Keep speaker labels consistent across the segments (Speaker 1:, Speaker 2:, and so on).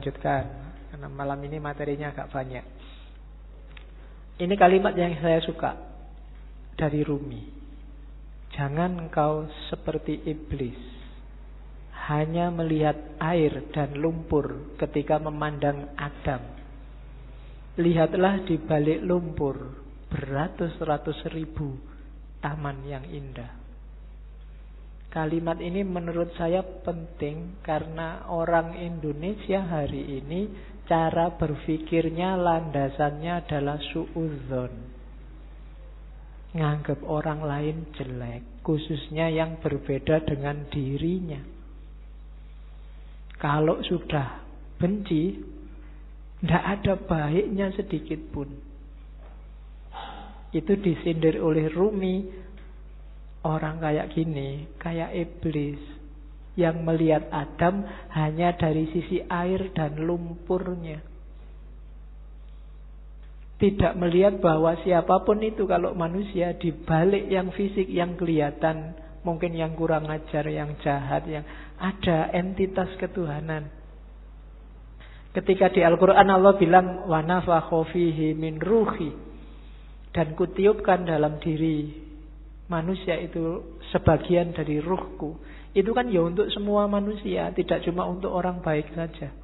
Speaker 1: lanjutkan karena malam ini materinya agak banyak. Ini kalimat yang saya suka dari Rumi. Jangan engkau seperti iblis, hanya melihat air dan lumpur ketika memandang Adam. Lihatlah di balik lumpur beratus-ratus ribu taman yang indah. Kalimat ini menurut saya penting karena orang Indonesia hari ini cara berpikirnya landasannya adalah suudzon. Nganggap orang lain jelek, khususnya yang berbeda dengan dirinya. Kalau sudah benci, tidak ada baiknya sedikit pun. Itu disindir oleh Rumi. Orang kayak gini, kayak iblis yang melihat Adam hanya dari sisi air dan lumpurnya. Tidak melihat bahwa siapapun itu kalau manusia di balik yang fisik yang kelihatan, mungkin yang kurang ajar, yang jahat, yang ada entitas ketuhanan. Ketika di Al-Quran Allah bilang wa nafakha fihi min ruhi, dan kutiupkan dalam diri manusia itu sebagian dari ruhku. Itu kan ya untuk semua manusia, tidak cuma untuk orang baik saja.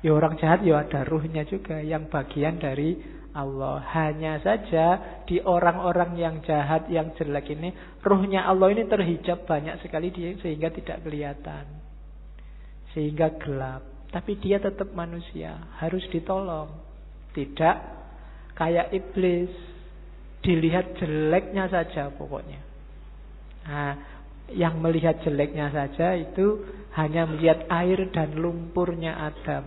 Speaker 1: Ya orang jahat ya ada ruhnya juga, yang bagian dari Allah. Hanya saja di orang-orang yang jahat, yang jelek ini, ruhnya Allah ini terhijab banyak sekali sehingga tidak kelihatan, sehingga gelap. Tapi dia tetap manusia, harus ditolong. Tidak kayak iblis, dilihat jeleknya saja pokoknya. Nah, yang melihat jeleknya saja itu hanya melihat air dan lumpurnya Adam.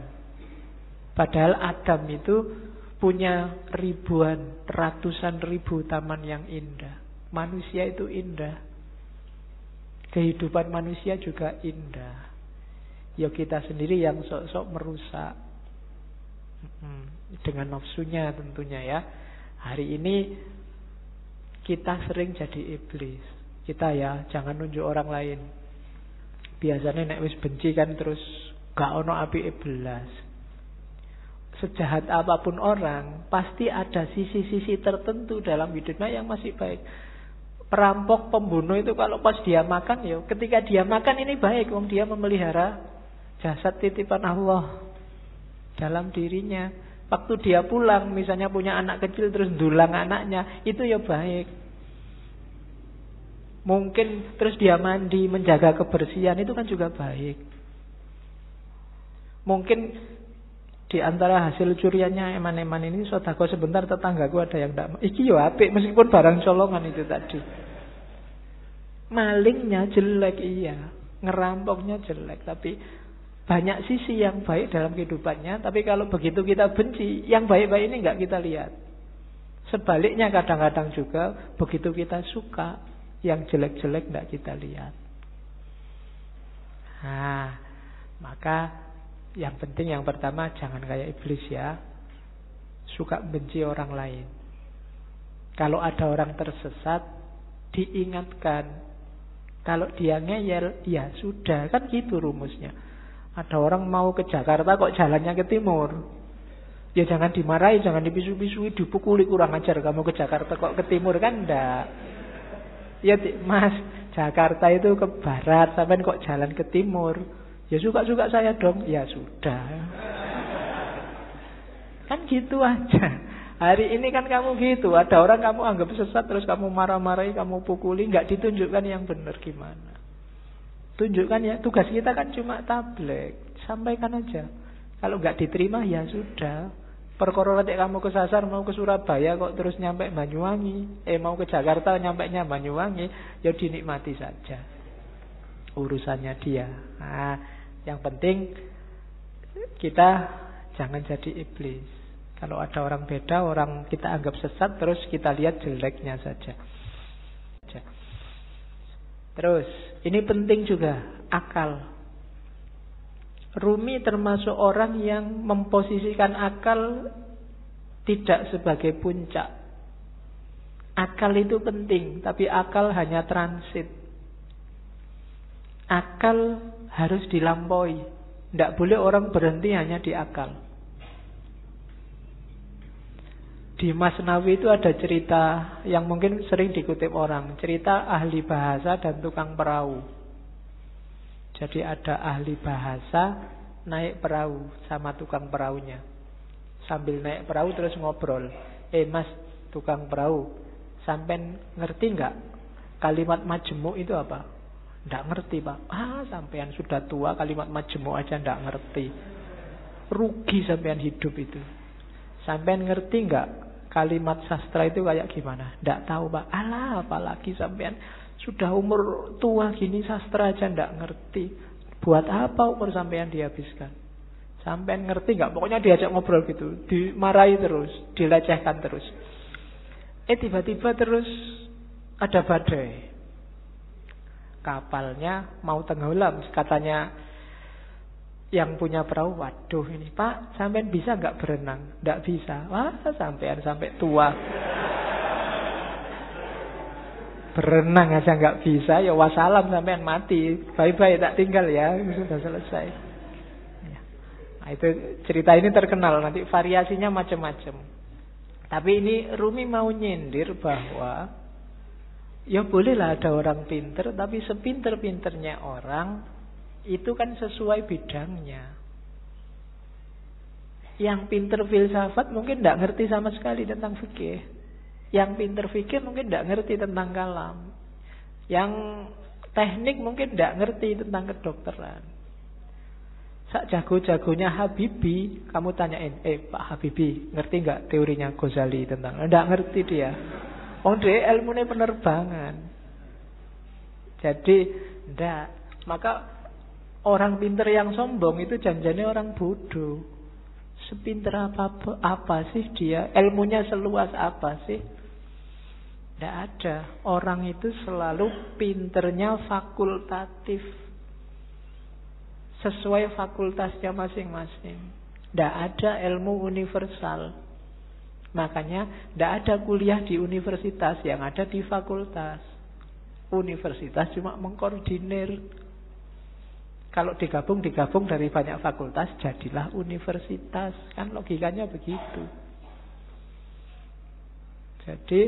Speaker 1: Padahal Adam itu punya ribuan, ratusan ribu taman yang indah. Manusia itu indah. Kehidupan manusia juga indah. Ya kita sendiri yang sok-sok merusak. Dengan nafsunya tentunya ya. Hari ini kita sering jadi iblis. Kita ya jangan nunjuk orang lain. Biasanya nek wis benci kan terus gak ono api belas. Sejahat apapun orang, pasti ada sisi-sisi tertentu dalam hidupnya yang masih baik. Perampok, pembunuh itu kalau pas dia makan, ya ketika dia makan ini baik, wong dia memelihara jasad titipan Allah dalam dirinya. Waktu dia pulang, misalnya punya anak kecil terus ndulang anaknya, itu ya baik. Mungkin terus dia mandi, menjaga kebersihan, itu kan juga baik. Mungkin di antara hasil curiannya eman-eman ini, sodako sebentar tetanggaku ada yang tidak, iki yo apik meskipun barang colongan itu tadi. Malingnya jelek iya, ngerampoknya jelek, tapi banyak sisi yang baik dalam kehidupannya. Tapi kalau begitu kita benci, yang baik-baik ini nggak kita lihat. Sebaliknya kadang-kadang juga begitu kita suka, yang jelek-jelek nggak kita lihat. Nah, maka yang penting yang pertama jangan kayak iblis ya, suka benci orang lain. Kalau ada orang tersesat, diingatkan. Kalau dia ngeyel, ya sudah, kan gitu rumusnya. Ada orang mau ke Jakarta kok jalannya ke timur, ya jangan dimarahi, jangan dipisu-pisui, dipukuli, kurang ajar kamu ke Jakarta kok ke timur, kan enggak. Ya mas, Jakarta itu ke barat, sampai kok jalan ke timur. Ya suka-suka saya dong. Ya sudah, kan gitu aja. Hari ini kan kamu gitu, ada orang kamu anggap sesat, terus kamu marah-marahi, kamu pukuli, nggak ditunjukkan yang benar gimana. Tunjukkan ya, tugas kita kan cuma tabligh, sampaikan aja. Kalau nggak diterima ya sudah. Perkara nek kamu kesasar mau ke Surabaya kok terus nyampe Banyuwangi, mau ke Jakarta nyampainya Banyuwangi, ya dinikmati saja. Urusannya dia. Nah, yang penting kita jangan jadi iblis. Kalau ada orang beda, orang kita anggap sesat, terus kita lihat jeleknya saja. Terus, ini penting juga, akal. Rumi termasuk orang yang memposisikan akal tidak sebagai puncak. Akal itu penting, tapi akal hanya transit. Akal harus dilampaui. Tidak boleh orang berhenti hanya di akal. Di Masnawi itu ada cerita yang mungkin sering dikutip orang. Cerita ahli bahasa dan tukang perahu. Jadi ada ahli bahasa naik perahu sama tukang perahunya. Sambil naik perahu terus ngobrol. Mas, tukang perahu, sampean ngerti nggak kalimat majemuk itu apa? Nggak ngerti, Pak. Sampean sudah tua, kalimat majemuk aja nggak ngerti. Rugi sampean hidup itu. Sampean ngerti nggak kalimat sastra itu kayak gimana? Nggak tahu, Pak. Apalagi sampean sudah umur tua gini sastra aja nggak ngerti. Buat apa umur sampean dihabiskan? Sampean ngerti nggak? Pokoknya diajak ngobrol gitu, dimarahi terus, dilecehkan terus. Tiba-tiba terus ada badai. Kapalnya mau tenggelam, katanya yang punya perahu, waduh ini Pak, sampean bisa nggak berenang? Nggak bisa. Sampean sampai tua berenang aja nggak bisa, ya wassalam, sampean mati, bye-bye, tak tinggal ya, sudah selesai. Nah, itu cerita ini terkenal, nanti variasinya macam-macam. Tapi ini Rumi mau nyindir bahwa ya bolehlah ada orang pinter, tapi sepinter-pinternya orang itu kan sesuai bidangnya. Yang pinter filsafat mungkin tidak ngerti sama sekali tentang fikih. Yang pinter fikih mungkin tidak ngerti tentang kalam. Yang teknik mungkin tidak ngerti tentang kedokteran. Sak jago-jagonya Habibie, kamu tanyain, Pak Habibie, ngerti nggak teorinya Ghazali tentang? Tidak ngerti dia. Dia ilmunya penerbangan. Jadi tidak. Maka orang pinter yang sombong itu janjane orang bodoh. Sepinter apa sih dia? Ilmunya seluas apa sih? Tidak ada. Orang itu selalu pinternya fakultatif, sesuai fakultasnya masing-masing. Tidak ada ilmu universal. Makanya tidak ada kuliah di universitas, yang ada di fakultas. Universitas cuma mengkoordinir. Kalau digabung dari banyak fakultas, jadilah universitas. Kan logikanya begitu. Jadi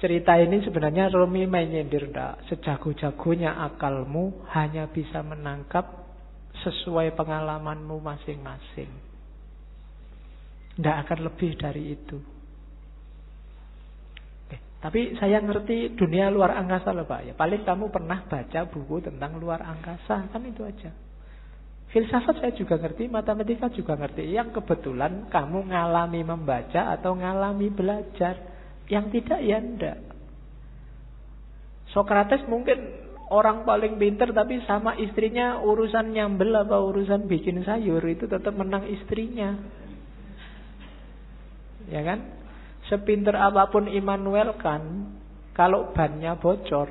Speaker 1: cerita ini sebenarnya Rumi menyindir, sejago-jagonya akalmu hanya bisa menangkap sesuai pengalamanmu masing-masing. Tidak akan lebih dari itu. Tapi saya ngerti dunia luar angkasa loh Pak. Ya, paling kamu pernah baca buku tentang luar angkasa, kan itu aja. Filsafat saya juga ngerti, matematika juga ngerti. Yang kebetulan kamu ngalami membaca atau ngalami belajar. Yang tidak ya enggak. Sokrates mungkin orang paling pinter, tapi sama istrinya urusan nyambel apa urusan bikin sayur itu tetap menang istrinya. Ya kan? Sepinter apapun Immanuel kan, kalau bannya bocor,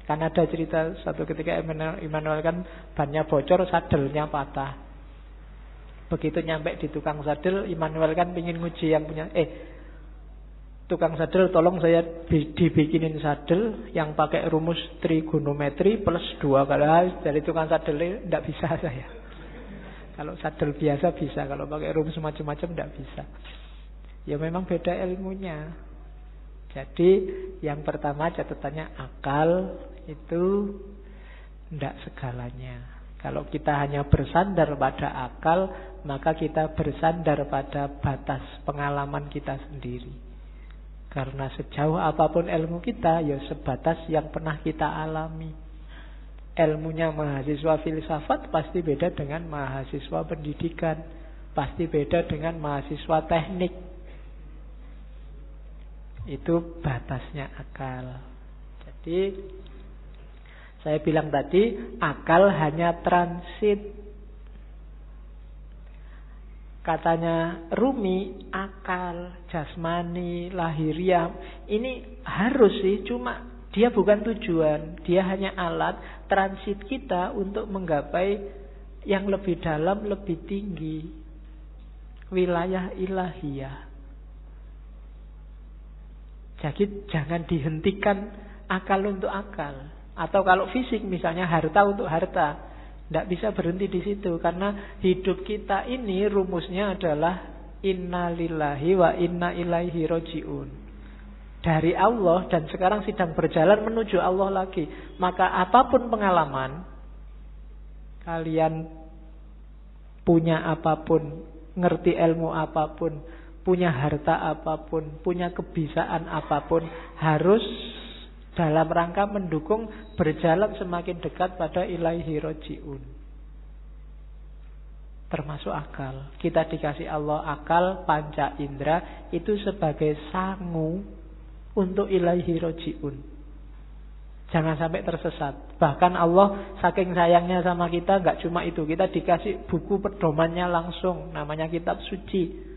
Speaker 1: kan ada cerita satu ketika Immanuel kan bannya bocor, sadelnya patah. Begitu nyampe di tukang sadel, Immanuel kan pingin nguji yang punya, tukang sadel tolong saya dibikinin sadel yang pakai rumus trigonometri plus 2 kali. Dari tukang sadel tidak bisa saya. Kalau sadel biasa bisa, kalau pakai rumus macam-macam tidak bisa. Ya memang beda ilmunya. Jadi yang pertama catatannya akal itu tidak segalanya. Kalau kita hanya bersandar pada akal, maka kita bersandar pada batas pengalaman kita sendiri. Karena sejauh apapun ilmu kita, ya sebatas yang pernah kita alami. Ilmunya mahasiswa filsafat pasti beda dengan mahasiswa pendidikan, pasti beda dengan mahasiswa teknik. Itu batasnya akal. Jadi saya bilang tadi, akal hanya transit. Katanya Rumi, akal, jasmani, lahiriah, ini harus sih, cuma dia bukan tujuan. Dia hanya alat transit kita untuk menggapai yang lebih dalam, lebih tinggi. Wilayah ilahiyah. Jadi jangan dihentikan akal untuk akal. Atau kalau fisik misalnya harta untuk harta. Tidak bisa berhenti di situ. Karena hidup kita ini rumusnya adalah inna lillahi wa inna ilaihi roji'un. Dari Allah dan sekarang sedang berjalan menuju Allah lagi. Maka apapun pengalaman, kalian punya apapun, ngerti ilmu apapun, punya harta apapun, punya kebisaan apapun, harus dalam rangka mendukung berjalan semakin dekat pada ilaihi roji'un. Termasuk akal. Kita dikasih Allah akal, panca indera, itu sebagai sangu untuk ilaihi roji'un. Jangan sampai tersesat. Bahkan Allah saking sayangnya sama kita, gak cuma itu, kita dikasih buku pedomannya langsung, namanya kitab suci.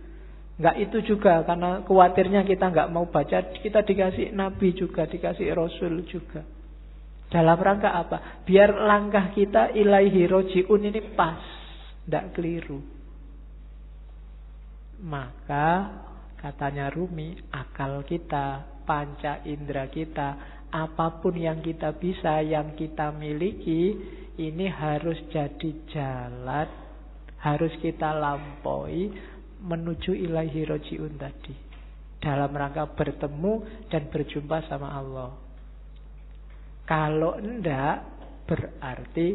Speaker 1: Enggak itu juga, karena khawatirnya kita enggak mau baca, kita dikasih nabi juga, dikasih rasul juga. Dalam rangka apa? Biar langkah kita ilaihi roji'un ini pas, enggak keliru. Maka katanya Rumi, akal kita, panca indera kita, apapun yang kita bisa, yang kita miliki, ini harus jadi jalan, harus kita lampaui menuju ilaihi roji'un tadi, dalam rangka bertemu dan berjumpa sama Allah. Kalau enggak, berarti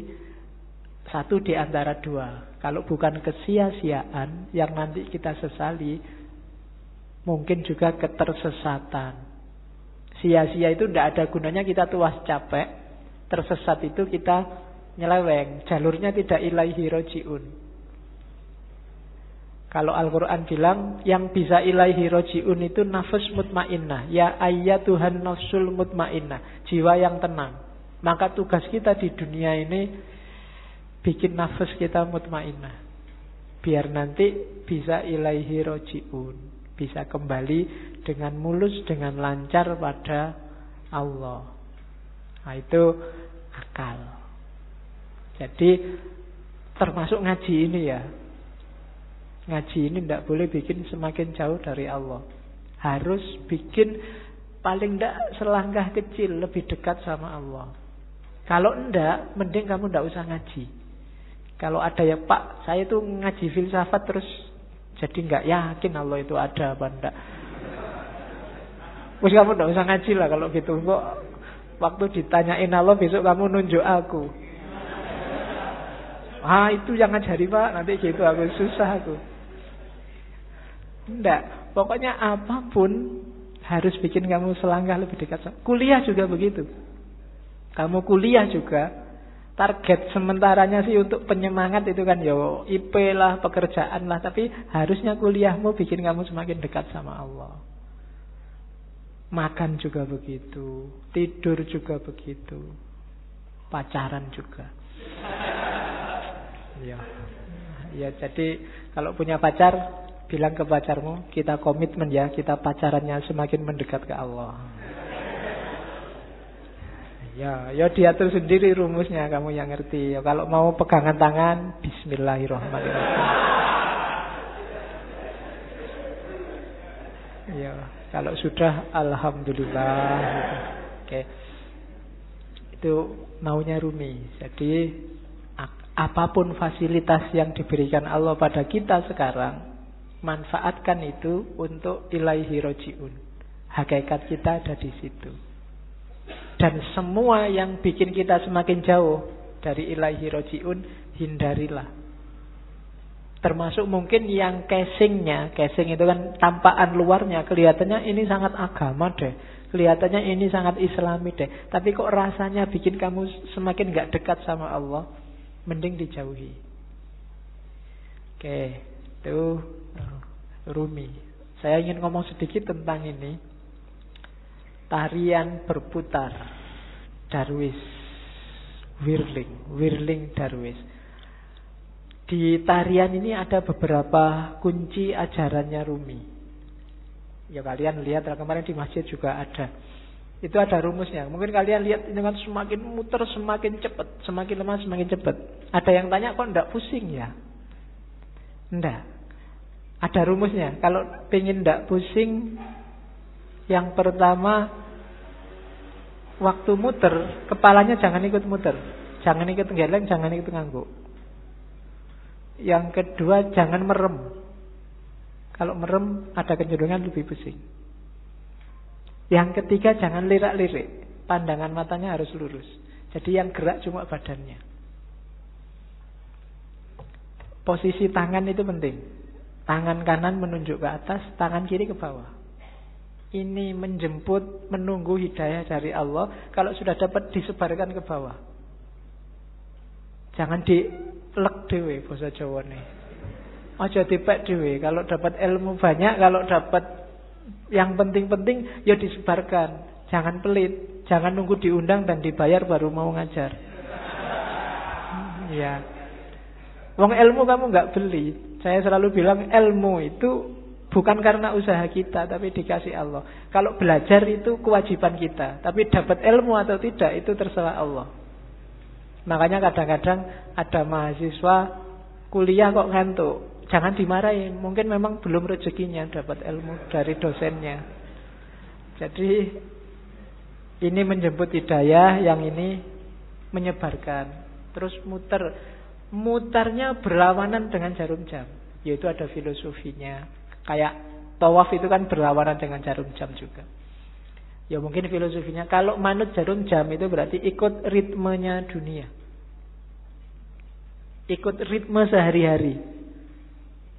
Speaker 1: satu di antara dua. Kalau bukan kesia-siaan yang nanti kita sesali, mungkin juga ketersesatan. Sia-sia itu enggak ada gunanya, kita tuas capek. Tersesat itu kita nyeleweng, jalurnya tidak ilaihi roji'un. Kalau Al-Quran bilang yang bisa ilaihi roji'un itu nafas mutmainnah. Ya ayyatuhan nafsul mutmainnah, jiwa yang tenang. Maka tugas kita di dunia ini bikin nafas kita mutmainnah, biar nanti bisa ilaihi roji'un, bisa kembali dengan mulus, dengan lancar pada Allah. Nah itu akal. Jadi termasuk ngaji ini ya. Ngaji ini tidak boleh bikin semakin jauh dari Allah. Harus bikin paling tidak selangkah kecil lebih dekat sama Allah. Kalau enggak, mending kamu tidak usah ngaji. Kalau ada ya Pak, saya tuh ngaji filsafat terus jadi nggak yakin Allah itu ada apa enggak. Terus kamu tidak usah ngaji lah kalau gitu. Kok waktu ditanyain Allah besok kamu nunjuk aku. Itu yang ngajari Pak, nanti gitu aku susah aku. Enggak, pokoknya apapun harus bikin kamu selangkah lebih dekat. Kuliah juga begitu. Kamu kuliah juga, target sementaranya sih untuk penyemangat itu kan yo IP lah, pekerjaan lah, tapi harusnya kuliahmu bikin kamu semakin dekat sama Allah. Makan juga begitu, tidur juga begitu, pacaran juga. Ya, jadi kalau punya pacar, bilang ke pacarmu, kita komitmen ya, kita pacarannya semakin mendekat ke Allah. Ya diatur sendiri rumusnya, kamu yang ngerti. Ya, kalau mau pegangan tangan, bismillahirrahmanirrahim. Ya, kalau sudah, alhamdulillah. Oke. Itu maunya Rumi. Jadi apapun fasilitas yang diberikan Allah pada kita sekarang, manfaatkan itu untuk ilaihi roji'un. Hakikat kita ada di situ. Dan semua yang bikin kita semakin jauh dari ilaihi roji'un, hindarilah. Termasuk mungkin yang casingnya, casing itu kan tampakan luarnya, kelihatannya ini sangat agama deh, kelihatannya ini sangat islami deh, tapi kok rasanya bikin kamu semakin gak dekat sama Allah, mending dijauhi. Oke, itu Rumi. Saya ingin ngomong sedikit tentang ini. Tarian berputar Darwis, Whirling Darwis. Di tarian ini ada beberapa kunci ajarannya Rumi. Ya kalian lihat, kemarin di masjid juga ada. Itu ada rumusnya. Mungkin kalian lihat ini kan semakin muter semakin cepat, semakin lemah semakin cepat. Ada yang tanya kok enggak pusing ya? Enggak. Ada rumusnya. Kalau pengen enggak pusing, yang pertama waktu muter, kepalanya jangan ikut muter. jangan ikut geleng, jangan ikut ngangguk. Yang kedua, jangan merem. Kalau merem ada kecenderungan lebih pusing. Yang ketiga, jangan lirak-lirik. Pandangan matanya harus lurus. Jadi yang gerak cuma badannya. Posisi tangan itu penting. Tangan kanan menunjuk ke atas, tangan kiri ke bawah. Ini menjemput, menunggu hidayah dari Allah. Kalau sudah dapat, disebarkan ke bawah. Jangan dilek dhewe basa Jawane. Aja dipek dhewe. Kalau dapat ilmu banyak, kalau dapat yang penting-penting ya disebarkan. Jangan pelit, jangan nunggu diundang dan dibayar baru mau ngajar. Ya. Wong ilmu kamu nggak beli. Saya selalu bilang ilmu itu bukan karena usaha kita, tapi dikasih Allah. Kalau belajar itu kewajiban kita, tapi dapat ilmu atau tidak itu terserah Allah. Makanya kadang-kadang ada mahasiswa kuliah kok ngantuk. Jangan dimarahin, mungkin memang belum rezekinya dapat ilmu dari dosennya. Jadi ini menjemput hidayah, yang ini menyebarkan. Terus mutarnya berlawanan dengan jarum jam. Yaitu ada filosofinya. Kayak tawaf itu kan berlawanan dengan jarum jam juga. Ya mungkin filosofinya, kalau manut jarum jam itu berarti ikut ritmenya dunia. Ikut ritme sehari-hari.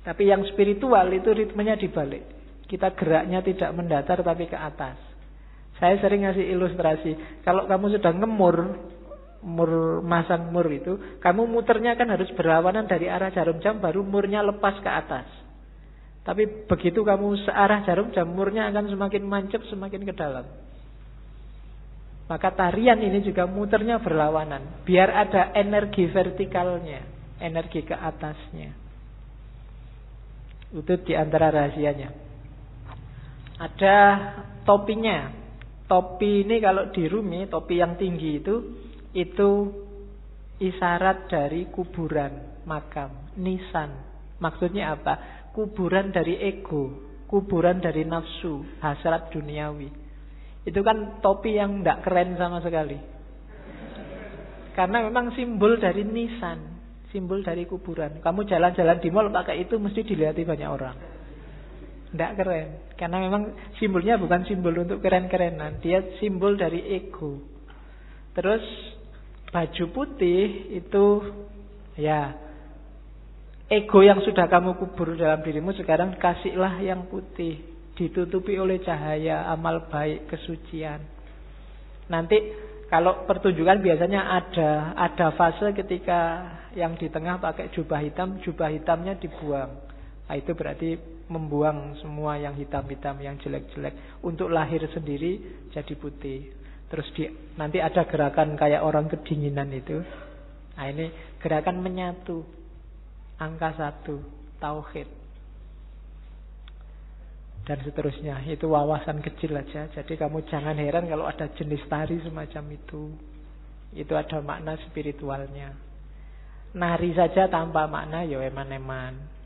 Speaker 1: Tapi yang spiritual itu ritmenya dibalik. Kita geraknya tidak mendatar tapi ke atas. Saya sering ngasih ilustrasi. Kalau kamu sudah masang mur itu, kamu muternya kan harus berlawanan dari arah jarum jam, baru murnya lepas ke atas. Tapi begitu kamu searah jarum jam, murnya akan semakin mancep, semakin ke dalam. Maka tarian ini juga muternya berlawanan. Biar ada energi vertikalnya, energi ke atasnya. Itu diantara rahasianya. Ada topinya. Topi ini kalau di Rumi, topi yang tinggi itu isyarat dari kuburan, makam, nisan. Maksudnya apa? Kuburan dari ego, kuburan dari nafsu, hasrat duniawi. Itu kan topi yang tidak keren sama sekali. Karena memang simbol dari nisan, simbol dari kuburan. Kamu jalan-jalan di mall pakai itu mesti dilihat banyak orang. Tidak keren. Karena memang simbolnya bukan simbol untuk keren-kerenan. Dia simbol dari ego. Terus baju putih itu ya ego yang sudah kamu kubur dalam dirimu, sekarang kasihlah yang putih, ditutupi oleh cahaya amal baik, kesucian. Nanti kalau pertunjukan biasanya ada fase ketika yang di tengah pakai jubah hitamnya dibuang. Nah, itu berarti membuang semua yang hitam-hitam, yang jelek-jelek, untuk lahir sendiri jadi putih. Terus nanti ada gerakan kayak orang kedinginan itu. Nah, ini gerakan menyatu. Angka 1, tauhid. Dan seterusnya. Itu wawasan kecil aja. Jadi kamu jangan heran kalau ada jenis tari semacam itu. Itu ada makna spiritualnya. Nari saja tanpa makna ya eman-eman.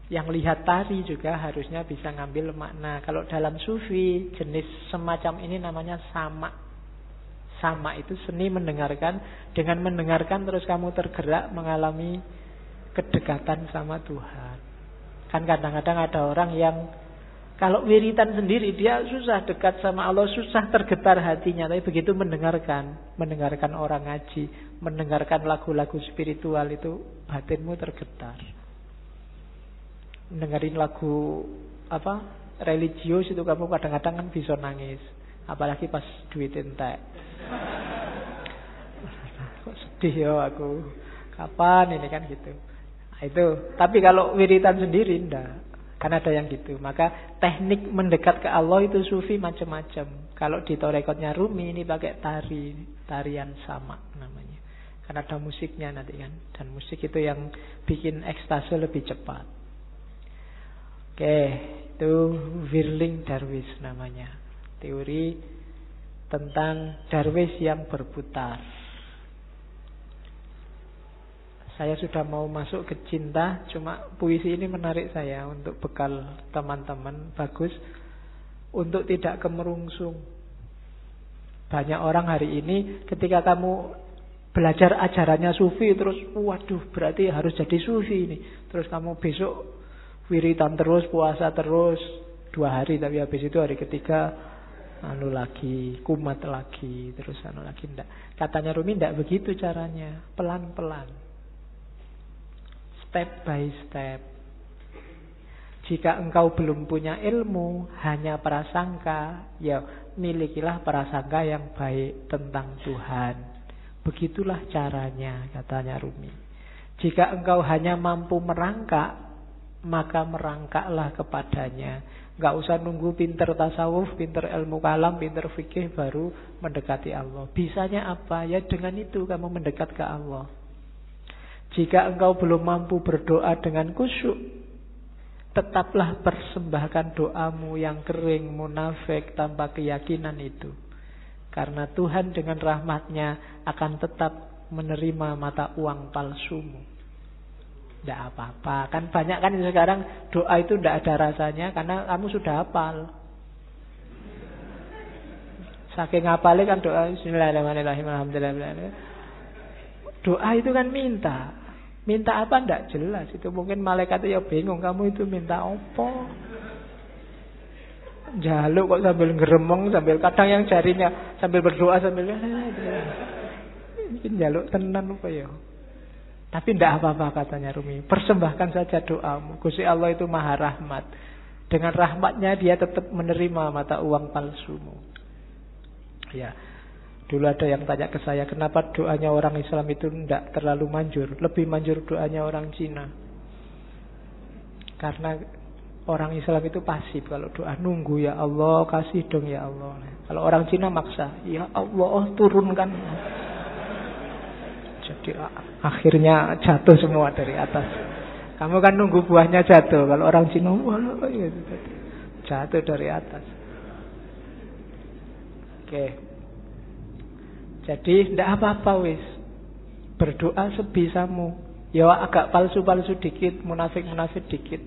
Speaker 1: Yang lihat tari juga harusnya bisa ngambil makna. Kalau dalam sufi, jenis semacam ini namanya sama. Sama itu seni mendengarkan. Dengan mendengarkan terus kamu tergerak mengalami kedekatan sama Tuhan. Kan kadang-kadang ada orang yang kalau wiritan sendiri dia susah dekat sama Allah, susah tergetar hatinya. Tapi begitu mendengarkan orang ngaji, mendengarkan lagu-lagu spiritual itu batinmu tergetar. Dengerin lagu religius itu kamu kadang-kadang kan bisa nangis, apalagi pas duit entek. Kok sedih ya aku, kapan ini kan gitu. Nah, itu. Tapi kalau wiritan sendiri enggak, kan ada yang gitu. Maka teknik mendekat ke Allah itu sufi macam-macam. Kalau di torekotnya Rumi ini pakai tarian sama namanya. Karena ada musiknya nanti kan, dan musik itu yang bikin ekstase lebih cepat. Oke, itu Whirling Dervish namanya. Teori tentang Darwis yang berputar. Saya sudah mau masuk ke cinta, cuma puisi ini menarik saya untuk bekal teman-teman. Bagus untuk tidak kemerungsung. Banyak orang hari ini ketika kamu belajar ajarannya sufi, terus waduh berarti harus jadi sufi ini. Terus kamu besok wiritan terus, puasa terus 2 hari, tapi habis itu hari ketiga lagi, kumat lagi, terus lagi. Enggak. Katanya Rumi enggak begitu caranya, pelan-pelan, step by step. Jika engkau belum punya ilmu, hanya prasangka, ya milikilah prasangka yang baik tentang Tuhan. Begitulah caranya, katanya Rumi. Jika engkau hanya mampu merangkak, maka merangkaklah kepadanya. Enggak usah nunggu pinter tasawuf, pinter ilmu kalam, pinter fikih baru mendekati Allah. Bisanya apa? Ya dengan itu kamu mendekat ke Allah. Jika engkau belum mampu berdoa dengan khusyuk, tetaplah persembahkan doamu yang kering, munafik, tanpa keyakinan itu. Karena Tuhan dengan rahmatnya akan tetap menerima mata uang palsumu. Tidak apa-apa. Kan banyak kan sekarang doa itu tidak ada rasanya karena kamu sudah hafal. Saking hafalnya kan doa Bismillahirrahmanirrahim, alhamdulillah. Doa itu kan minta. Minta apa ndak jelas. Itu mungkin malaikat ya bingung, kamu itu minta apa? Jaluk kok sambil ngeremong, sambil kadang yang jarinya sambil berdoa sambil mungkin jaluk tenan apa ya. Tapi ndak apa-apa katanya Rumi. Persembahkan saja doamu. Gusti Allah itu Maha Rahmat. Dengan rahmatnya dia tetap menerima mata uang palsumu. Ya. Dulu ada yang tanya ke saya, kenapa doanya orang Islam itu tidak terlalu manjur, lebih manjur doanya orang Cina. Karena orang Islam itu pasif, kalau doa nunggu, ya Allah kasih dong ya Allah. Kalau orang Cina maksa, ya Allah turunkan. Jadi akhirnya jatuh semua dari atas. Kamu kan nunggu buahnya jatuh, kalau orang Cina wah, jatuh dari atas. Oke. Jadi tidak apa-apa wis. Berdoa sebisamu. Ya agak palsu-palsu dikit, munafik-munafik dikit.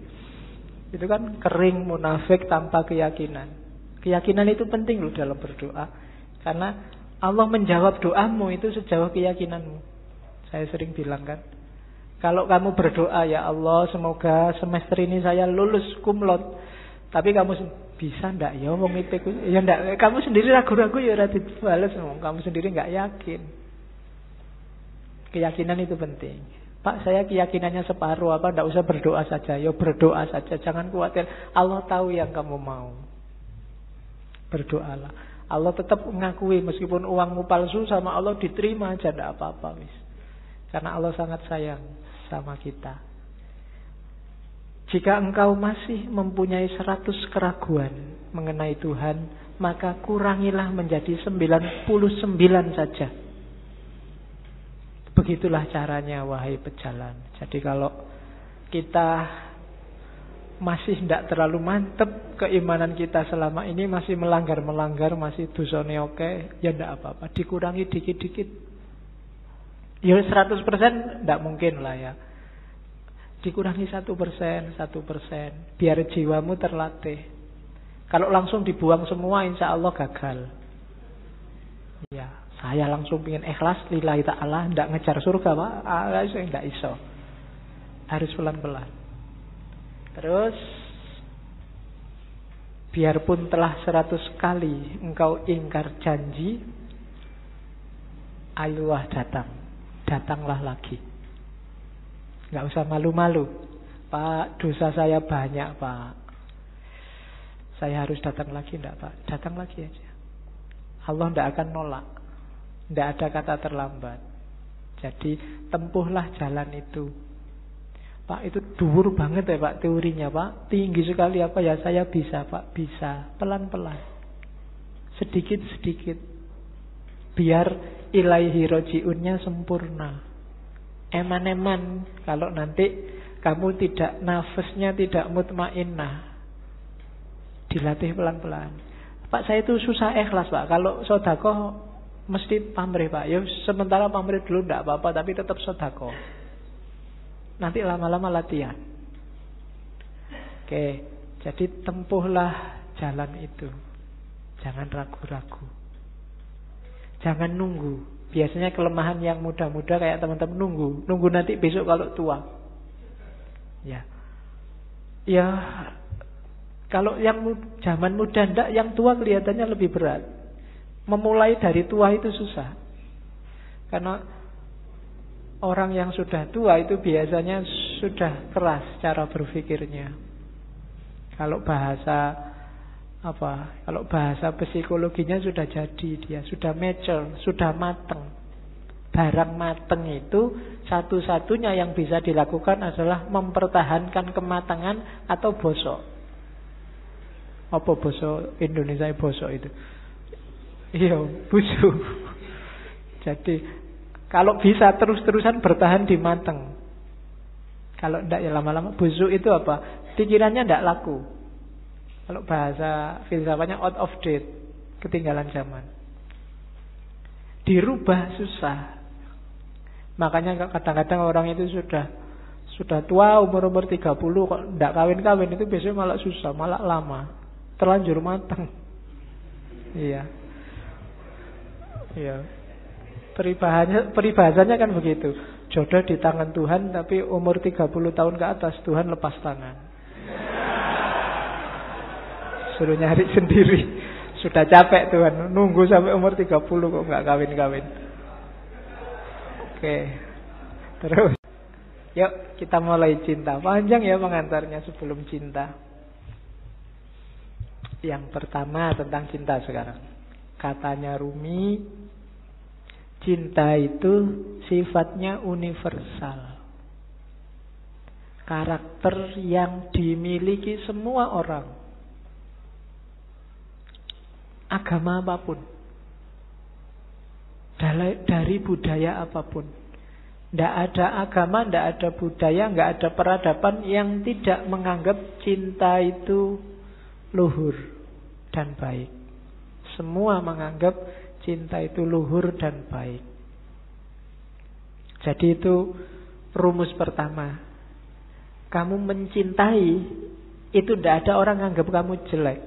Speaker 1: Itu kan kering, munafik tanpa keyakinan. Keyakinan itu penting loh dalam berdoa. Karena Allah menjawab doamu itu sejauh keyakinanmu. Saya sering bilang kan, kalau kamu berdoa, ya Allah semoga semester ini saya lulus kumlot. Tapi kamu bisa ndak ya wong IPK ya ndak, kamu sendiri ragu-ragu ya ora dibales, kamu sendiri nggak yakin. Keyakinan itu penting. Pak, saya keyakinannya separuh, apa ndak usah berdoa saja? Ya berdoa saja, jangan khawatir. Allah tahu yang kamu mau. Berdoalah. Allah tetap mengakui meskipun uangmu palsu sama Allah diterima aja ndak apa-apa wis. Karena Allah sangat sayang sama kita. Jika engkau masih mempunyai 100 keraguan mengenai Tuhan, maka kurangilah menjadi 99 saja. Begitulah caranya, wahai pejalan. Jadi kalau kita masih tidak terlalu mantep keimanan kita selama ini, masih melanggar-melanggar, masih dosane oke, ya tidak apa-apa, dikurangi dikit-dikit. Ya 100% tidak mungkin lah ya. Dikurangi 1%, biar jiwamu terlatih. Kalau langsung dibuang semua, insya Allah gagal. Ya, saya langsung ingin ikhlas lillahi ta'ala, tidak ngejar surga Pak, tidak iso. Harus pelan-pelan. Terus, biarpun telah 100 kali engkau ingkar janji, ayolah datanglah lagi. Nggak usah malu-malu. Pak, dosa saya banyak Pak, saya harus datang lagi. Enggak Pak, datang lagi aja. Allah tidak akan nolak. Tidak ada kata terlambat. Jadi tempuhlah jalan itu. Pak, itu dhuwur banget ya Pak teorinya Pak, tinggi sekali apa ya? Saya bisa Pak, bisa. Pelan-pelan, sedikit-sedikit, biar ilaihi roji'unnya sempurna. Eman-eman, kalau nanti kamu tidak, nafasnya tidak mutmainnah, dilatih pelan-pelan. Pak, saya itu susah ikhlas Pak, kalau sedekah mesti pamrih Pak. Ya sementara pamrih dulu tidak apa-apa, tapi tetap sedekah. Nanti lama-lama latihan. Oke, jadi tempuhlah jalan itu. Jangan ragu-ragu, jangan nunggu. Biasanya kelemahan yang muda-muda kayak teman-teman nunggu nanti besok kalau tua. Ya, kalau yang zaman muda ndak, yang tua kelihatannya lebih berat. Memulai dari tua itu susah. Karena orang yang sudah tua itu biasanya sudah keras cara berpikirnya. Kalau bahasa psikologinya sudah jadi, dia sudah mature, sudah mateng. Barang mateng itu satu-satunya yang bisa dilakukan adalah mempertahankan kematangan atau bosok. Apa bosok Indonesia bosok itu? Iya, busuk. Jadi kalau bisa terus-terusan bertahan di mateng. Kalau enggak ya lama-lama busuk itu apa? Pikirannya enggak laku. Kalau bahasa filsafatnya out of date, ketinggalan zaman. Dirubah susah. Makanya kadang-kadang orang itu sudah tua, umur 30 kok enggak kawin-kawin, itu biasanya malah susah, malah lama. Terlanjur matang. Iya. Iya. Peribahasanya kan begitu. Jodoh di tangan Tuhan, tapi umur 30 tahun ke atas Tuhan lepas tangan. Suruh nyari sendiri. Sudah capek Tuhan, nunggu sampai umur 30 kok nggak kawin-kawin. Oke. Terus yuk kita mulai cinta. Panjang ya pengantarnya sebelum cinta. Yang pertama tentang cinta sekarang. Katanya Rumi, cinta itu sifatnya universal. Karakter yang dimiliki semua orang. Agama apapun, dari budaya apapun. Tidak ada agama, tidak ada budaya, tidak ada peradaban yang tidak menganggap cinta itu luhur dan baik. Semua menganggap cinta itu luhur dan baik. Jadi itu rumus pertama. Kamu mencintai, itu tidak ada orang menganggap kamu jelek.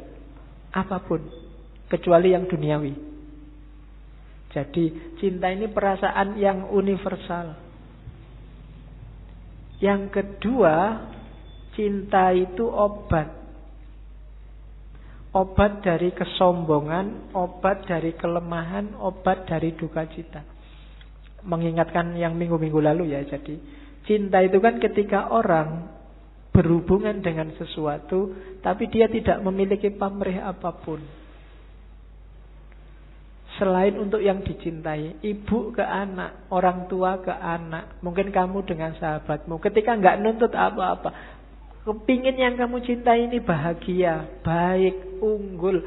Speaker 1: Apapun. Kecuali yang duniawi. Jadi cinta ini perasaan yang universal. Yang kedua, cinta itu obat. Obat dari kesombongan, obat dari kelemahan, obat dari duka cita. Mengingatkan yang minggu-minggu lalu ya. Jadi cinta itu kan ketika orang berhubungan dengan sesuatu, tapi dia tidak memiliki pamrih apapun. Selain untuk yang dicintai, ibu ke anak, orang tua ke anak, mungkin kamu dengan sahabatmu, ketika nggak nuntut apa-apa, kepingin yang kamu cintai ini bahagia, baik, unggul,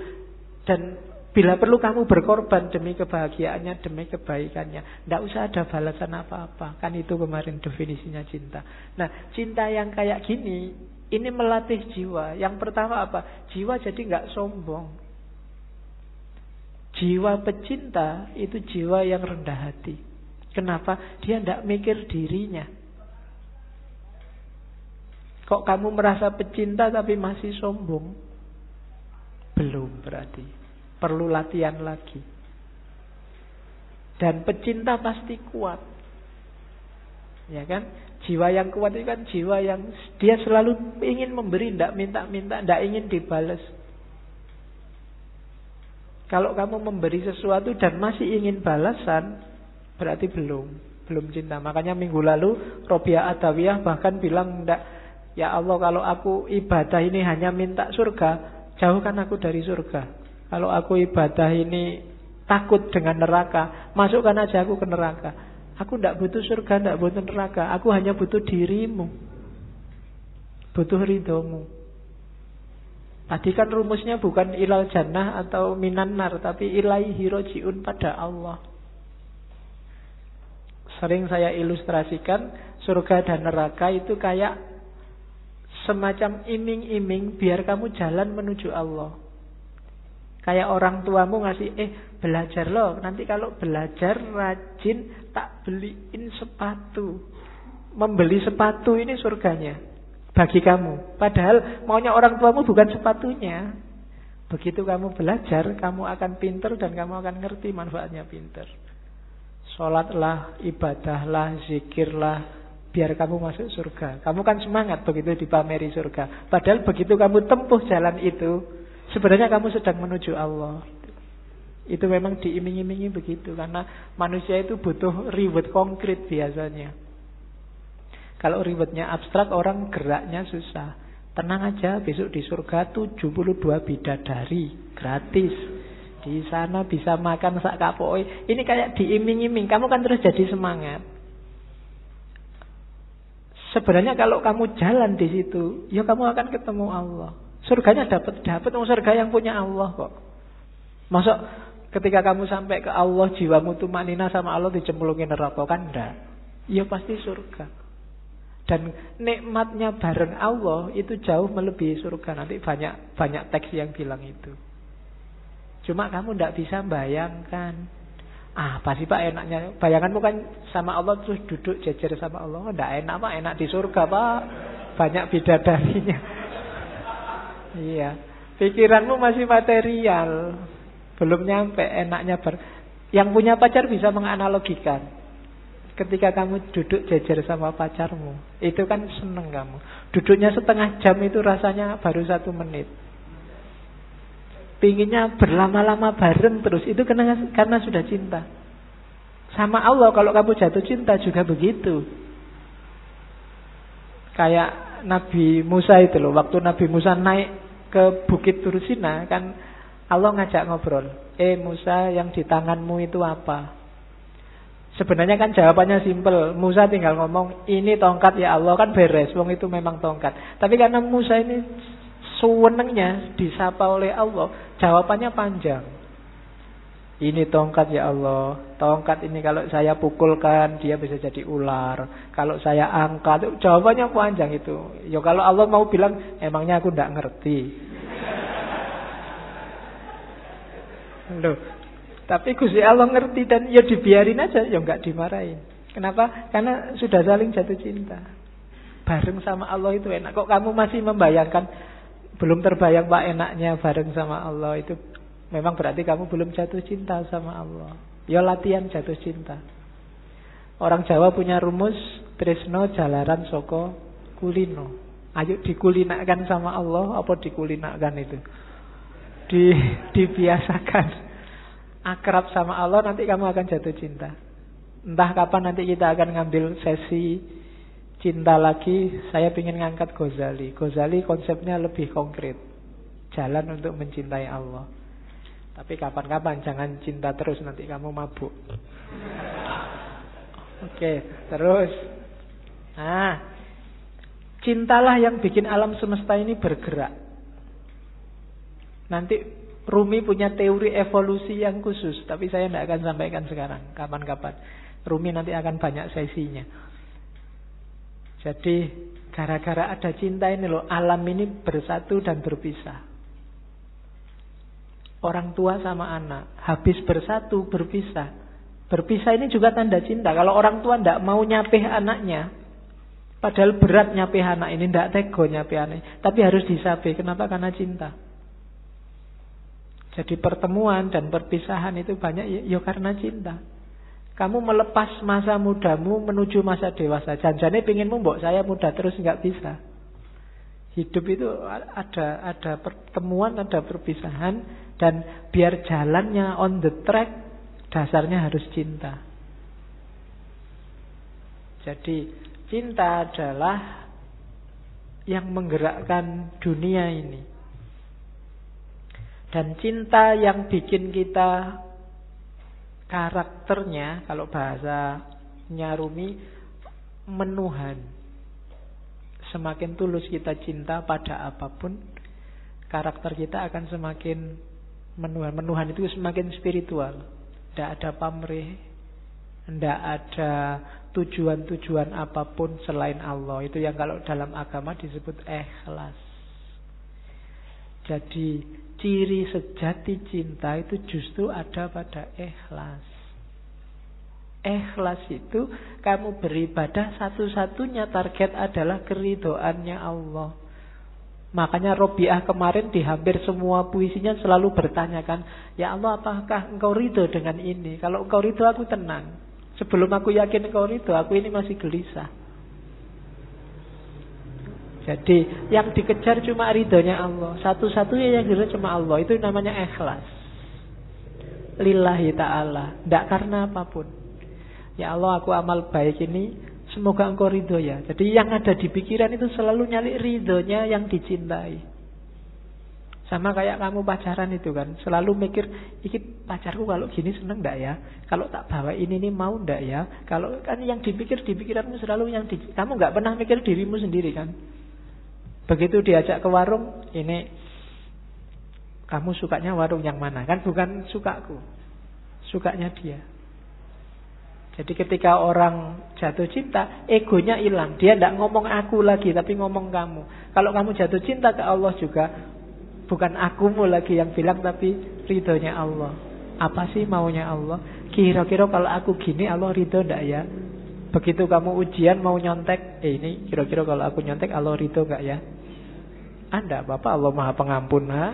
Speaker 1: dan bila perlu kamu berkorban demi kebahagiaannya, demi kebaikannya. Nggak usah ada balasan apa-apa. Kan itu kemarin definisinya cinta. Nah, cinta yang kayak gini, ini melatih jiwa. Yang pertama apa? Jiwa jadi nggak sombong. Jiwa pecinta itu jiwa yang rendah hati. Kenapa? Dia tidak mikir dirinya. Kok kamu merasa pecinta tapi masih sombong? Belum berarti. Perlu latihan lagi. Dan pecinta pasti kuat. Ya kan? Jiwa yang kuat itu kan jiwa yang dia selalu ingin memberi, tidak minta-minta, tidak ingin dibalas. Kalau kamu memberi sesuatu dan masih ingin balasan, berarti belum cinta. Makanya minggu lalu Robiah Adawiyah bahkan bilang, enggak, ya Allah, kalau aku ibadah ini hanya minta surga, jauhkan aku dari surga. Kalau aku ibadah ini takut dengan neraka, masukkan aja aku ke neraka. Aku tidak butuh surga, tidak butuh neraka. Aku hanya butuh dirimu, butuh ridhomu. Tadi kan rumusnya bukan ilal jannah atau minan nar, tapi ilaihi roji'un, pada Allah. Sering saya ilustrasikan surga dan neraka itu kayak semacam iming-iming biar kamu jalan menuju Allah. Kayak orang tuamu ngasih, belajar loh, nanti kalau belajar rajin tak beliin sepatu. Membeli sepatu ini surganya bagi kamu. Padahal maunya orang tuamu bukan sepatunya. Begitu kamu belajar, kamu akan pinter dan kamu akan ngerti manfaatnya pinter. Sholatlah, ibadahlah, zikirlah, biar kamu masuk surga. Kamu kan semangat begitu dipameri surga. Padahal begitu kamu tempuh jalan itu, sebenarnya kamu sedang menuju Allah. Itu memang diiming-imingi begitu. Karena manusia itu butuh reward konkret biasanya. Kalau rewardnya abstrak, orang geraknya susah. Tenang aja, besok di surga 72 bidadari gratis. Di sana bisa makan sak kapoe. Ini kayak diiming-iming. Kamu kan terus jadi semangat. Sebenarnya kalau kamu jalan di situ, ya kamu akan ketemu Allah. Surganya dapat surga yang punya Allah kok. Masuk ketika kamu sampai ke Allah, jiwamu tumanina sama Allah dicemplungin neraka, kan enggak? Ya pasti surga. Dan nikmatnya bareng Allah itu jauh melebihi surga. Nanti banyak teks yang bilang itu. Cuma kamu tidak bisa bayangkan. Apa sih Pak enaknya? Bayanganmu kan sama Allah terus duduk jejer sama Allah. Tidak enak Pak, enak di surga Pak. Banyak bidadarinya. Iya. Pikiranmu masih material. Belum nyampe enaknya. Yang punya pacar bisa menganalogikan. Ketika kamu duduk jejer sama pacarmu, itu kan seneng kamu. Duduknya setengah jam itu rasanya baru 1 menit. Pinginnya berlama-lama bareng terus. Itu karena sudah cinta. Sama Allah kalau kamu jatuh cinta juga begitu. Kayak Nabi Musa itu loh. Waktu Nabi Musa naik ke Bukit Tursina, kan Allah ngajak ngobrol. Musa, yang di tanganmu itu apa? Sebenarnya kan jawabannya simpel. Musa tinggal ngomong, ini tongkat ya Allah, kan beres. Wong itu memang tongkat. Tapi karena Musa ini sewenengnya disapa oleh Allah, jawabannya panjang. Ini tongkat ya Allah. Tongkat ini kalau saya pukulkan, dia bisa jadi ular. Kalau saya angkat, jawabannya panjang itu. Ya kalau Allah mau bilang, emangnya aku tidak ngerti. Loh, tapi Gusti Allah ngerti dan ya dibiarin aja, ya enggak dimarahin. Kenapa? Karena sudah saling jatuh cinta. Bareng sama Allah itu enak. Kok kamu masih membayangkan, belum terbayang Pak enaknya bareng sama Allah, itu memang berarti kamu belum jatuh cinta sama Allah. Ya latihan jatuh cinta. Orang Jawa punya rumus, tresno jalaran soko kulino. Ayo dikulinakan sama Allah, apa dikulinakan itu? Dibiasakan. Akrab sama Allah, nanti kamu akan jatuh cinta. Entah kapan nanti kita akan ngambil sesi cinta lagi. Saya ingin ngangkat Ghazali. Ghazali konsepnya lebih konkret. Jalan untuk mencintai Allah. Tapi kapan-kapan, jangan cinta terus, nanti kamu mabuk. Oke, terus. Cintalah yang bikin alam semesta ini bergerak. Nanti Rumi punya teori evolusi yang khusus, tapi saya tidak akan sampaikan sekarang. Kapan-kapan. Rumi nanti akan banyak sesinya. Jadi gara-gara ada cinta ini loh, alam ini bersatu dan berpisah. Orang tua sama anak habis bersatu berpisah. Berpisah ini juga tanda cinta. Kalau orang tua tidak mau nyapih anaknya, padahal berat nyapih anak ini, tidak tego nyapih anak, tapi harus disapih. Kenapa? Karena cinta. Jadi pertemuan dan perpisahan itu banyak ya karena cinta. Kamu melepas masa mudamu menuju masa dewasa. Janjane pengenmu mbok saya muda terus, nggak bisa. Hidup itu ada pertemuan, ada perpisahan, dan biar jalannya on the track, dasarnya harus cinta. Jadi cinta adalah yang menggerakkan dunia ini. Dan cinta yang bikin kita karakternya, kalau bahasanya Rumi, menuhan. Semakin tulus kita cinta pada apapun, karakter kita akan semakin menuhan. Menuhan itu semakin spiritual. Tidak ada pamrih, tidak ada tujuan-tujuan apapun selain Allah. Itu yang kalau dalam agama disebut ikhlas. Jadi ciri sejati cinta itu justru ada pada ikhlas. Ikhlas itu kamu beribadah, satu-satunya target adalah keridhoannya Allah. Makanya Robiah kemarin di hampir semua puisinya selalu bertanyakan, ya Allah, apakah engkau ridho dengan ini? Kalau engkau ridho, aku tenang. Sebelum aku yakin engkau ridho, aku ini masih gelisah. Jadi yang dikejar cuma ridhonya Allah. Satu-satunya yang dikejar cuma Allah. Itu namanya ikhlas. Lillahi ta'ala. Tidak karena apapun. Ya Allah, aku amal baik ini, semoga engkau ridho ya. Jadi yang ada di pikiran itu selalu nyali ridhonya yang dicintai. Sama kayak kamu pacaran itu kan, selalu mikir, iki pacarku kalau gini seneng ndak ya? Kalau tak bawa ini nih mau ndak ya? Kalau kan yang dipikir di pikiranmu selalu kamu nggak pernah mikir dirimu sendiri kan? Begitu diajak ke warung, ini kamu sukanya warung yang mana? Kan bukan sukaku, sukanya dia. Jadi ketika orang jatuh cinta, egonya hilang. Dia tidak ngomong aku lagi, tapi ngomong kamu. Kalau kamu jatuh cinta ke Allah juga, bukan akumu lagi yang bilang, tapi ridhonya Allah. Apa sih maunya Allah? Kira-kira kalau aku gini Allah ridho ndak ya? Begitu kamu ujian mau nyontek, ini kira-kira kalau aku nyontek Allah ridho nggak ya? Anda Bapak Allah Maha Pengampun, ha?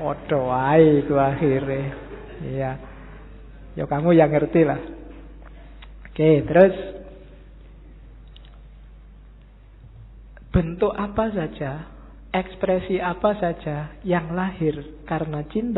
Speaker 1: Waduh, wae ku akhirnya. Iya. Ya kamu yang ngerti lah. Oke, terus bentuk apa saja, ekspresi apa saja yang lahir karena cinta